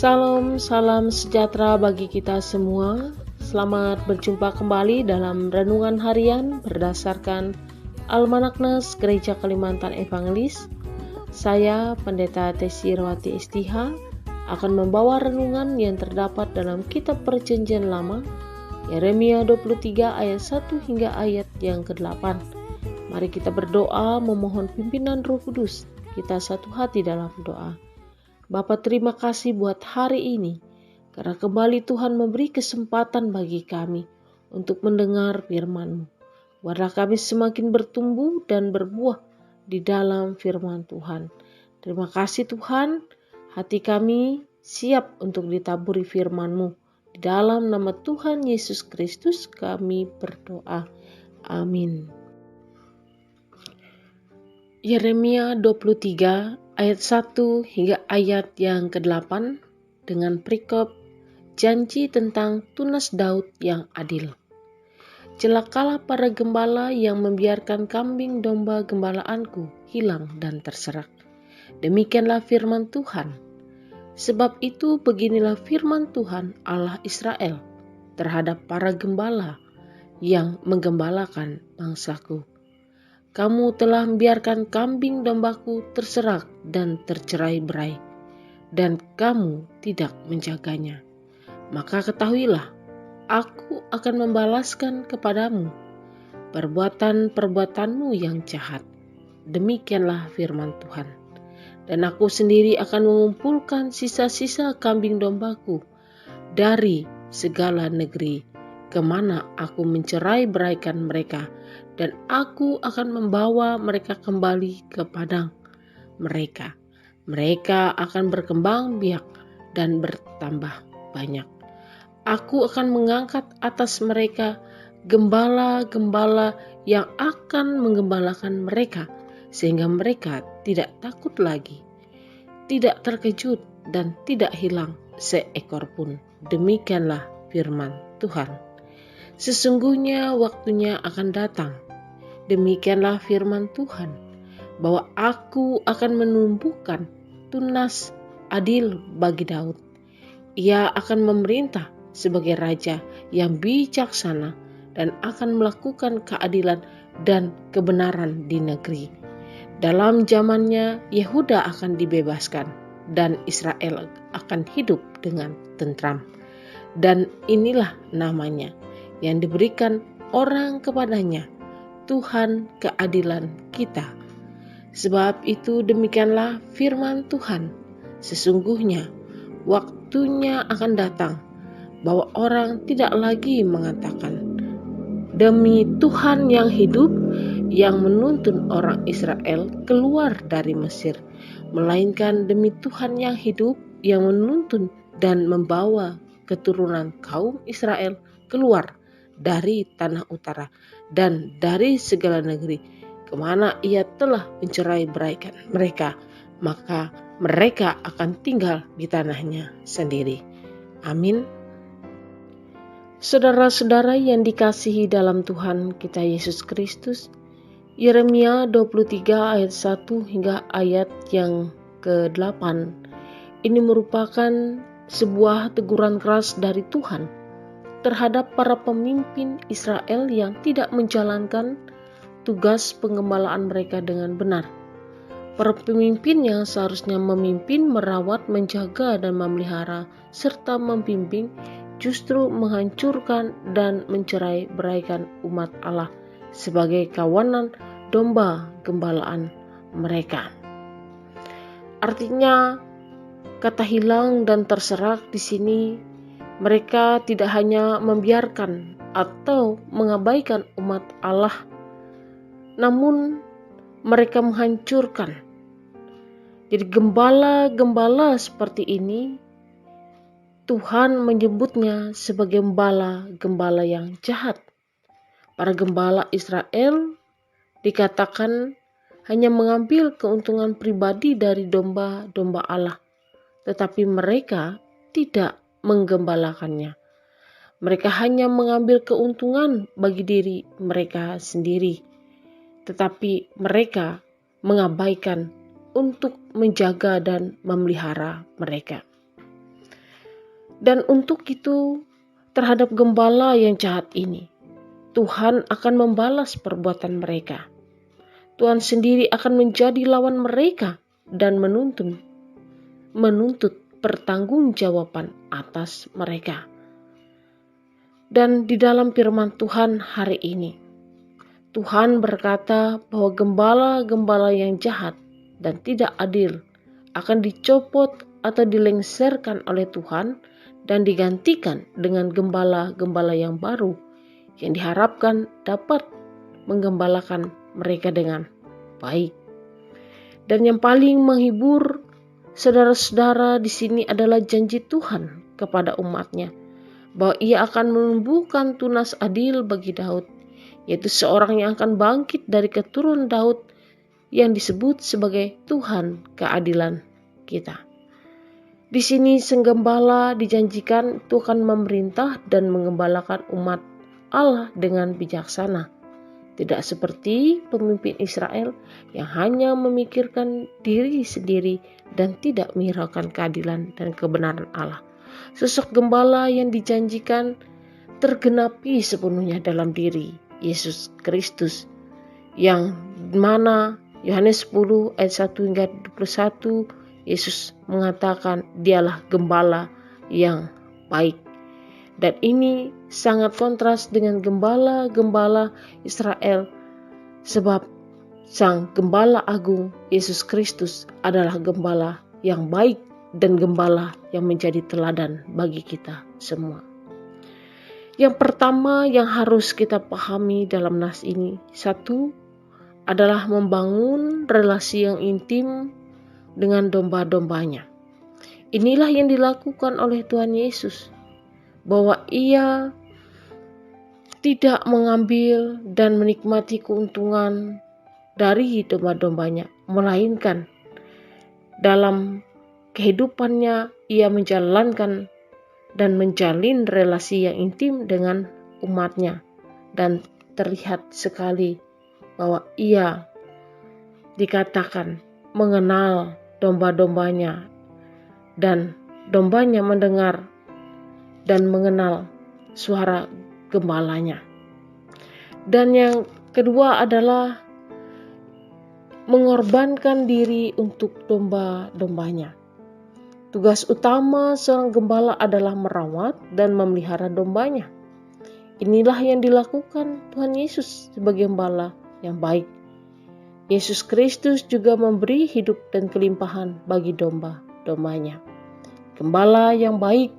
Salam, salam sejahtera bagi kita semua. Selamat berjumpa kembali dalam Renungan Harian berdasarkan Almanaknes Gereja Kalimantan Evangelis. Saya, Pendeta Tesi Rawati Istiha, akan membawa renungan yang terdapat dalam Kitab Perjanjian Lama, Yeremia 23 ayat 1 hingga ayat yang ke-8. Mari kita berdoa memohon pimpinan Roh Kudus. Kita satu hati dalam doa. Bapa, terima kasih buat hari ini, karena kembali Tuhan memberi kesempatan bagi kami untuk mendengar firman-Mu. Biarlah kami semakin bertumbuh dan berbuah di dalam firman Tuhan. Terima kasih Tuhan, hati kami siap untuk ditaburi firman-Mu. Di dalam nama Tuhan Yesus Kristus kami berdoa. Amin. Yeremia 23 ayat 1 hingga ayat yang ke-8 dengan perikop janji tentang tunas Daud yang adil. Celakalah para gembala yang membiarkan kambing domba gembalaanku hilang dan terserak. Demikianlah firman Tuhan. Sebab itu beginilah firman Tuhan Allah Israel terhadap para gembala yang menggembalakan bangsaku. Kamu telah membiarkan kambing dombaku terserak dan tercerai-berai, dan kamu tidak menjaganya. Maka ketahuilah, aku akan membalaskan kepadamu perbuatan-perbuatanmu yang jahat. Demikianlah firman Tuhan. Dan aku sendiri akan mengumpulkan sisa-sisa kambing dombaku dari segala negeri, kemana aku mencerai-beraikan mereka, dan aku akan membawa mereka kembali ke padang mereka. Mereka akan berkembang biak dan bertambah banyak. Aku akan mengangkat atas mereka gembala-gembala yang akan menggembalakan mereka, sehingga mereka tidak takut lagi, tidak terkejut, dan tidak hilang seekor pun. Demikianlah firman Tuhan. Sesungguhnya waktunya akan datang, demikianlah firman Tuhan, bahwa aku akan menumbuhkan tunas adil bagi Daud. Ia akan memerintah sebagai raja yang bijaksana dan akan melakukan keadilan dan kebenaran di negeri. Dalam zamannya Yehuda akan dibebaskan dan Israel akan hidup dengan tentram. Dan inilah namanya yang diberikan orang kepadanya, Tuhan keadilan kita. Sebab itu demikianlah firman Tuhan, sesungguhnya waktunya akan datang, bahwa orang tidak lagi mengatakan, demi Tuhan yang hidup, yang menuntun orang Israel keluar dari Mesir, melainkan demi Tuhan yang hidup, yang menuntun dan membawa keturunan kaum Israel keluar dari tanah utara dan dari segala negeri kemana ia telah mencerai-beraikan mereka, maka mereka akan tinggal di tanahnya sendiri. Amin. Saudara-saudara yang dikasihi dalam Tuhan kita Yesus Kristus, Yeremia 23 ayat 1 hingga ayat yang ke-8 ini merupakan sebuah teguran keras dari Tuhan terhadap para pemimpin Israel yang tidak menjalankan tugas pengembalaan mereka dengan benar. Para pemimpin yang seharusnya memimpin, merawat, menjaga, dan memelihara, serta membimbing, justru menghancurkan dan mencerai-beraikan umat Allah sebagai kawanan domba gembalaan mereka. Artinya, kata hilang dan terserak di sini, mereka tidak hanya membiarkan atau mengabaikan umat Allah, namun mereka menghancurkan. Jadi gembala-gembala seperti ini, Tuhan menyebutnya sebagai gembala yang jahat. Para gembala Israel dikatakan hanya mengambil keuntungan pribadi dari domba-domba Allah, tetapi mereka tidak menggembalakannya. Mereka hanya mengambil keuntungan bagi diri mereka sendiri, tetapi mereka mengabaikan untuk menjaga dan memelihara mereka. Dan untuk itu, terhadap gembala yang jahat ini, Tuhan akan membalas perbuatan mereka. Tuhan sendiri akan menjadi lawan mereka dan menuntut pertanggungjawaban atas mereka. Dan di dalam firman Tuhan hari ini, Tuhan berkata bahwa gembala-gembala yang jahat dan tidak adil akan dicopot atau dilengsarkan oleh Tuhan dan digantikan dengan gembala-gembala yang baru yang diharapkan dapat menggembalakan mereka dengan baik. Dan yang paling menghibur saudara-saudara di sini adalah janji Tuhan kepada umatnya bahwa Ia akan menumbuhkan tunas adil bagi Daud, yaitu seorang yang akan bangkit dari keturunan Daud yang disebut sebagai Tuhan keadilan kita. Di sini sang gembala dijanjikan itu akan memerintah dan mengembalakan umat Allah dengan bijaksana. Tidak seperti pemimpin Israel yang hanya memikirkan diri sendiri dan tidak menghiraukan keadilan dan kebenaran Allah. Sosok gembala yang dijanjikan tergenapi sepenuhnya dalam diri Yesus Kristus, yang mana Yohanes 10 ayat 1 hingga 21 Yesus mengatakan dialah gembala yang baik. Dan ini sangat kontras dengan gembala-gembala Israel, sebab sang gembala agung Yesus Kristus adalah gembala yang baik dan gembala yang menjadi teladan bagi kita semua. Yang pertama yang harus kita pahami dalam nas ini, satu adalah membangun relasi yang intim dengan domba-dombanya. Inilah yang dilakukan oleh Tuhan Yesus, bahwa Ia tidak mengambil dan menikmati keuntungan dari domba-dombanya, melainkan dalam kehidupannya Ia menjalankan dan menjalin relasi yang intim dengan umatnya, dan terlihat sekali bahwa Ia dikatakan mengenal domba-dombanya, dan dombanya mendengar dan mengenal suara gembalanya. Dan yang kedua adalah mengorbankan diri untuk domba-dombanya. Tugas utama seorang gembala adalah merawat dan memelihara dombanya. Inilah yang dilakukan Tuhan Yesus sebagai gembala yang baik. Yesus Kristus juga memberi hidup dan kelimpahan bagi domba-dombanya. Gembala yang baik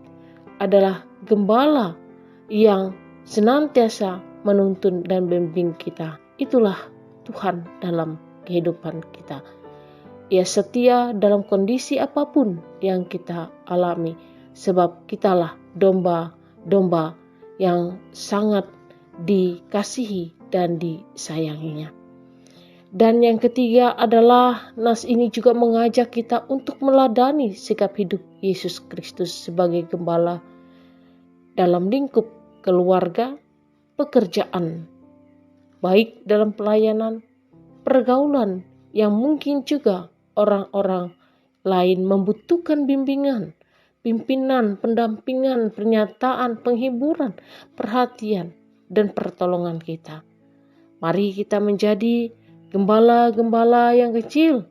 adalah gembala yang senantiasa menuntun dan membimbing kita. Itulah Tuhan dalam kehidupan kita. Ia setia dalam kondisi apapun yang kita alami, sebab kitalah domba-domba yang sangat dikasihi dan disayanginya. Dan yang ketiga adalah nas ini juga mengajak kita untuk meladani sikap hidup Yesus Kristus sebagai gembala dalam lingkup keluarga, pekerjaan, baik dalam pelayanan, pergaulan yang mungkin juga orang-orang lain membutuhkan bimbingan, pimpinan, pendampingan, pernyataan, penghiburan, perhatian, dan pertolongan kita. Mari kita menjadi gembala-gembala yang kecil,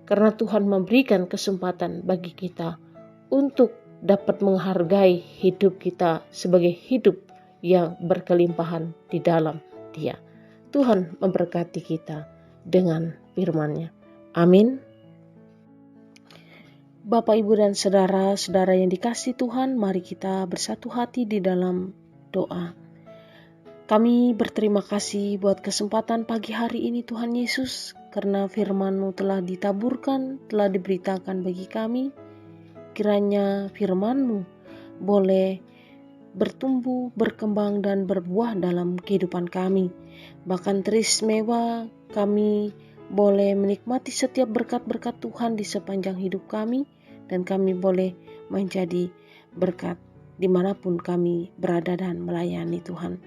karena Tuhan memberikan kesempatan bagi kita untuk dapat menghargai hidup kita sebagai hidup yang berkelimpahan di dalam Dia. Tuhan memberkati kita dengan firman-Nya. Amin. Bapak, Ibu, dan saudara-saudara yang dikasihi Tuhan, mari kita bersatu hati di dalam doa. Kami berterima kasih buat kesempatan pagi hari ini Tuhan Yesus, karena firman-Mu telah ditaburkan, telah diberitakan bagi kami. Kiranya firman-Mu boleh bertumbuh, berkembang, dan berbuah dalam kehidupan kami. Bahkan teristimewa kami boleh menikmati setiap berkat-berkat Tuhan di sepanjang hidup kami, dan kami boleh menjadi berkat dimanapun kami berada dan melayani Tuhan.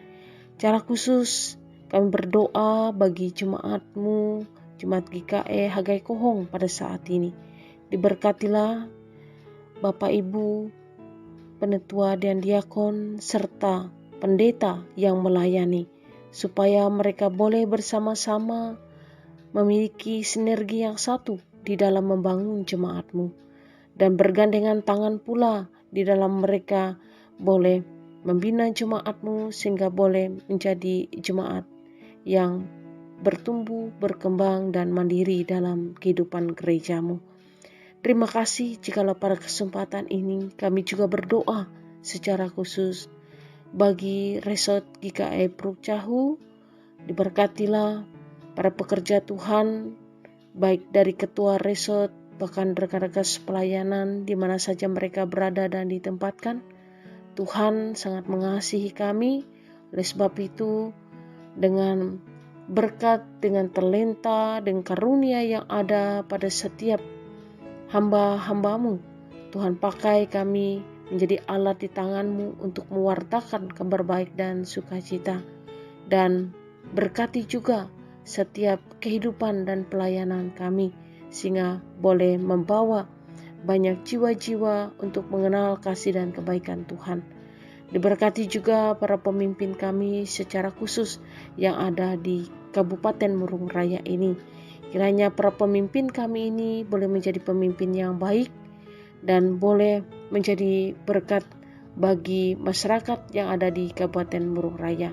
Cara khusus kami berdoa bagi jemaat-Mu, Jemaat GKE Hagai Kohong pada saat ini. Diberkatilah Bapak Ibu penetua dan diakon serta pendeta yang melayani, supaya mereka boleh bersama-sama memiliki sinergi yang satu di dalam membangun jemaat-Mu, dan bergandengan tangan pula di dalam mereka boleh membina jemaat-Mu sehingga boleh menjadi jemaat yang bertumbuh, berkembang, dan mandiri dalam kehidupan gereja-Mu. Terima kasih jikalau pada kesempatan ini kami juga berdoa secara khusus bagi Resort GKI Pruk Cahu. Diberkatilah para pekerja Tuhan, baik dari ketua resort, bahkan rekan-rekan pelayanan di mana saja mereka berada dan ditempatkan. Tuhan sangat mengasihi kami, oleh sebab itu dengan berkat, dengan talenta, dengan karunia yang ada pada setiap hamba-hamba-Mu, Tuhan pakai kami menjadi alat di tangan-Mu untuk mewartakan kabar baik dan sukacita, dan berkati juga setiap kehidupan dan pelayanan kami, sehingga boleh membawa banyak jiwa-jiwa untuk mengenal kasih dan kebaikan Tuhan. Diberkati juga para pemimpin kami secara khusus yang ada di Kabupaten Murung Raya ini. Kiranya para pemimpin kami ini boleh menjadi pemimpin yang baik dan boleh menjadi berkat bagi masyarakat yang ada di Kabupaten Murung Raya.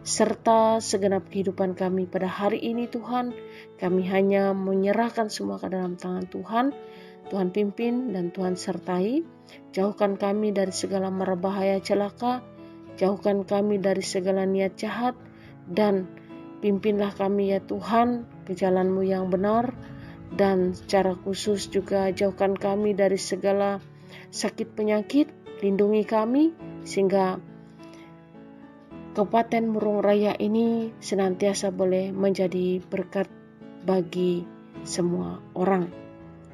Serta segenap kehidupan kami pada hari ini Tuhan, kami hanya menyerahkan semua ke dalam tangan Tuhan. Tuhan pimpin dan Tuhan sertai. Jauhkan kami dari segala mara bahaya celaka, jauhkan kami dari segala niat jahat, dan pimpinlah kami ya Tuhan ke jalan-Mu yang benar. Dan secara khusus juga jauhkan kami dari segala sakit penyakit, lindungi kami sehingga Kabupaten Murung Raya ini senantiasa boleh menjadi berkat bagi semua orang.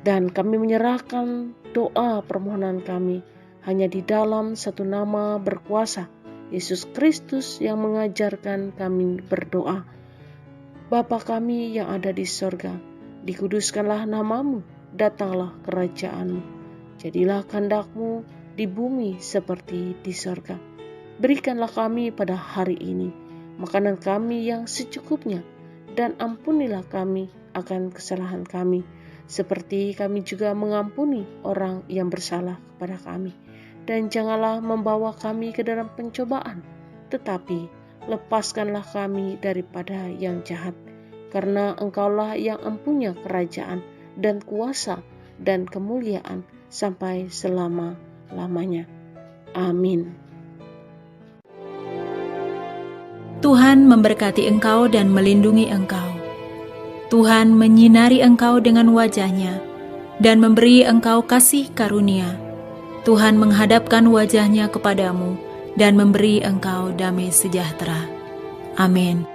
Dan kami menyerahkan doa permohonan kami hanya di dalam satu nama berkuasa, Yesus Kristus, yang mengajarkan kami berdoa. Bapa kami yang ada di sorga, dikuduskanlah nama-Mu, datanglah kerajaan-Mu, jadilah kehendak-Mu di bumi seperti di sorga. Berikanlah kami pada hari ini makanan kami yang secukupnya, dan ampunilah kami akan kesalahan kami, seperti kami juga mengampuni orang yang bersalah kepada kami. Dan janganlah membawa kami ke dalam pencobaan, tetapi lepaskanlah kami daripada yang jahat. Karena Engkaulah yang empunya kerajaan dan kuasa dan kemuliaan sampai selama-lamanya. Amin. Tuhan memberkati engkau dan melindungi engkau. Tuhan menyinari engkau dengan wajah-Nya dan memberi engkau kasih karunia. Tuhan menghadapkan wajah-Nya kepadamu dan memberi engkau damai sejahtera. Amin.